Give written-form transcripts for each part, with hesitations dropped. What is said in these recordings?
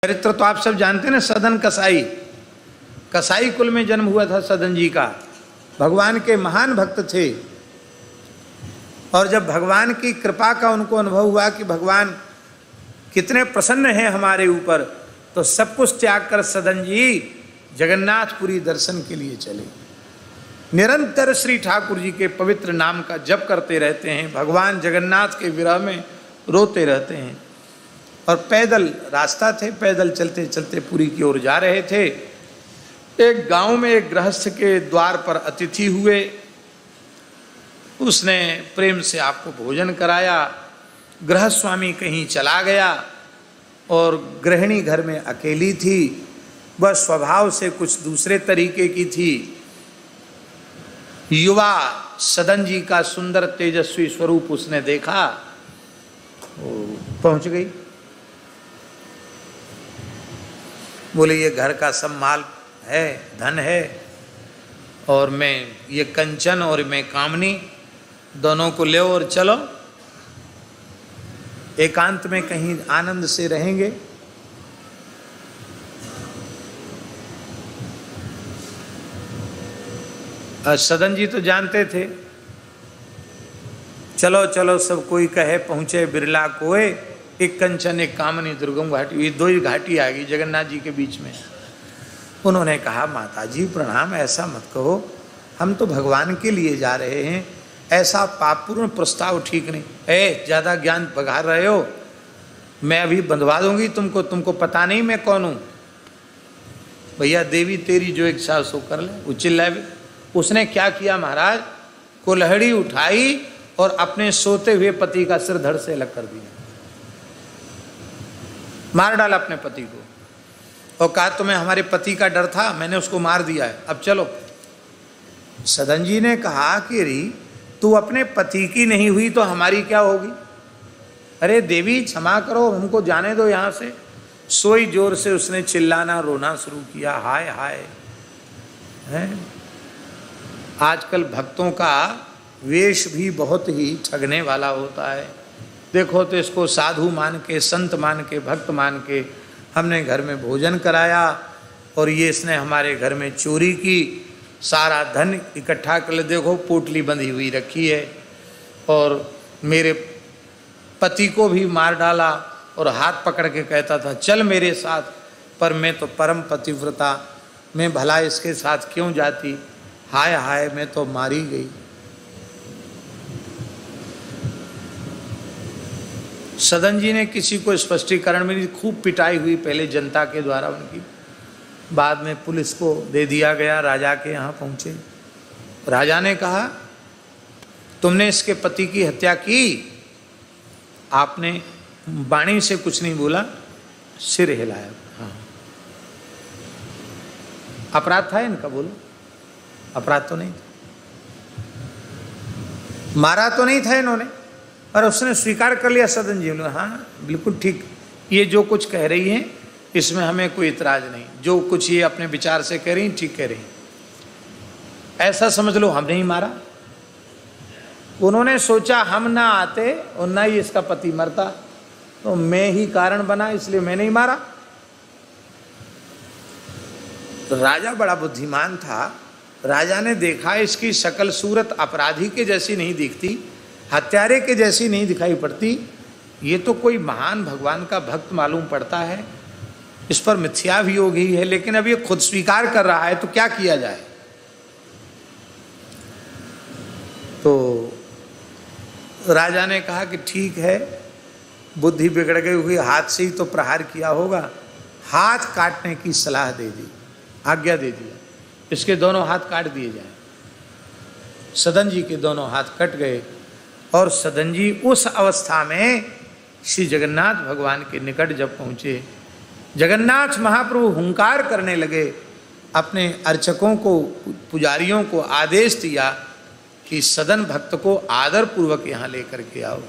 चरित्र तो आप सब जानते हैं ना, सदन कसाई, कसाई कुल में जन्म हुआ था सदन जी का। भगवान के महान भक्त थे। और जब भगवान की कृपा का उनको अनुभव हुआ कि भगवान कितने प्रसन्न हैं हमारे ऊपर, तो सब कुछ त्याग कर सदन जी जगन्नाथपुरी दर्शन के लिए चले। निरंतर श्री ठाकुर जी के पवित्र नाम का जप करते रहते हैं, भगवान जगन्नाथ के विरह में रोते रहते हैं। और पैदल रास्ता थे, पैदल चलते चलते पुरी की ओर जा रहे थे। एक गांव में एक गृहस्थ के द्वार पर अतिथि हुए। उसने प्रेम से आपको भोजन कराया। गृहस्थ स्वामी कहीं चला गया और गृहिणी घर में अकेली थी। वह स्वभाव से कुछ दूसरे तरीके की थी। युवा सदन जी का सुंदर तेजस्वी स्वरूप उसने देखा, पहुंच गई। बोले ये घर का सब माल है, धन है, और मैं ये कंचन और मैं कामनी दोनों को ले और चलो, एकांत में कहीं आनंद से रहेंगे। सदन जी तो जानते थे, चलो चलो सब कोई कहे पहुंचे बिरला कोए, एक कंचन एक कामनी दुर्गम घाटी, ये दो ही घाटी आ गई जगन्नाथ जी के बीच में। उन्होंने कहा माता जी प्रणाम, ऐसा मत कहो, हम तो भगवान के लिए जा रहे हैं, ऐसा पापपूर्ण प्रस्ताव ठीक नहीं। ज़्यादा ज्ञान बघार रहे हो, मैं अभी बंधवा दूंगी तुमको, तुमको पता नहीं मैं कौन हूँ। भैया देवी तेरी जो इच्छा सो कर ले, वो चिल्लाए। उसने क्या किया महाराज, कुल्हड़ी उठाई और अपने सोते हुए पति का सिर धड़ से अलग कर दिया, मार डाला अपने पति को और कहा तुम्हें हमारे पति का डर था, मैंने उसको मार दिया है, अब चलो। सदन जी ने कहा कि री तू अपने पति की नहीं हुई तो हमारी क्या होगी? अरे देवी क्षमा करो, हमको जाने दो यहाँ से। सोई जोर से उसने चिल्लाना रोना शुरू किया, हाय हाय। है आजकल भक्तों का वेश भी बहुत ही ठगने वाला होता है। देखो तो इसको साधु मान के, संत मान के, भक्त मान के हमने घर में भोजन कराया और ये इसने हमारे घर में चोरी की, सारा धन इकट्ठा कर ले, देखो पोटली बंधी हुई रखी है, और मेरे पति को भी मार डाला और हाथ पकड़ के कहता था चल मेरे साथ, पर मैं तो परम पतिव्रता, मैं भला इसके साथ क्यों जाती, हाय हाय मैं तो मारी गई। सदन जी ने किसी को स्पष्टीकरण में नहीं, खूब पिटाई हुई पहले जनता के द्वारा उनकी, बाद में पुलिस को दे दिया गया। राजा के यहाँ पहुँचे, राजा ने कहा तुमने इसके पति की हत्या की? आपने वाणी से कुछ नहीं बोला, सिर हिलाया। हाँ अपराध था इनका, बोलो अपराध तो नहीं था, मारा तो नहीं था इन्होंने, और उसने स्वीकार कर लिया। सदन जी ने हाँ बिल्कुल ठीक, ये जो कुछ कह रही हैं इसमें हमें कोई इतराज नहीं, जो कुछ ये अपने विचार से कह रही ठीक कह रही, ऐसा समझ लो हमने ही मारा। उन्होंने सोचा हम ना आते और ना ही इसका पति मरता, तो मैं ही कारण बना इसलिए मैंने ही मारा। तो राजा बड़ा बुद्धिमान था, राजा ने देखा इसकी शक्ल सूरत अपराधी के जैसी नहीं दिखती, हत्यारे के जैसी नहीं दिखाई पड़ती, ये तो कोई महान भगवान का भक्त मालूम पड़ता है, इस पर मिथ्याभियोग ही है, लेकिन अब ये खुद स्वीकार कर रहा है तो क्या किया जाए। तो राजा ने कहा कि ठीक है, बुद्धि बिगड़ गई हुई, हाथ से ही तो प्रहार किया होगा, हाथ काटने की सलाह दे दी, आज्ञा दे दिया, इसके दोनों हाथ काट दिए जाए। सदन जी के दोनों हाथ कट गए और सदन जी उस अवस्था में श्री जगन्नाथ भगवान के निकट जब पहुँचे, जगन्नाथ महाप्रभु हुंकार करने लगे, अपने अर्चकों को, पुजारियों को आदेश दिया कि सदन भक्त को आदर पूर्वक यहाँ लेकर के आओ,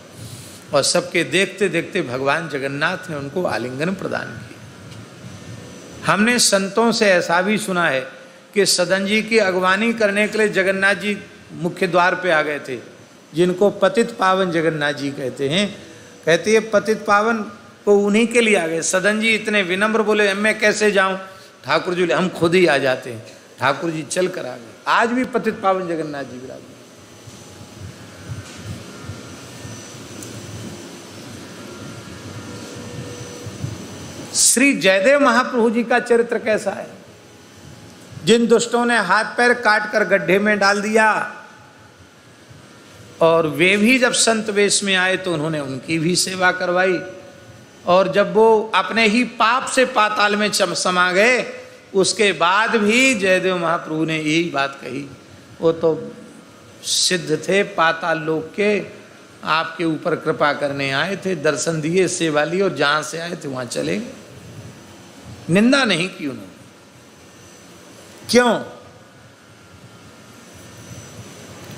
और सबके देखते देखते भगवान जगन्नाथ ने उनको आलिंगन प्रदान किया। हमने संतों से ऐसा भी सुना है कि सदन जी की अगवानी करने के लिए जगन्नाथ जी मुख्य द्वार पे आ गए थे, जिनको पतित पावन जगन्नाथ जी कहते हैं। कहते हैं पतित पावन वो उन्हीं के लिए आ गए। सदन जी इतने विनम्र बोले मैं कैसे जाऊं? ठाकुर जी बोले हम खुद ही आ जाते हैं। ठाकुर जी चल कर आ गए। आज भी पतित पावन जगन्नाथ जी विराजमान। श्री जयदेव महाप्रभु जी का चरित्र कैसा है? जिन दुष्टों ने हाथ पैर काट कर गड्ढे में डाल दिया, और वे भी जब संत वेश में आए तो उन्होंने उनकी भी सेवा करवाई, और जब वो अपने ही पाप से पाताल में समा गए, उसके बाद भी जयदेव महाप्रभु ने यही बात कही। वो तो सिद्ध थे पाताल लोक के, आपके ऊपर कृपा करने आए थे, दर्शन दिए, सेवा ली, और जहां से आए थे वहां चले गए। निंदा नहीं की उन्होंने। क्यों?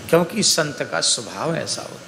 क्योंकि संत का स्वभाव ऐसा होता है।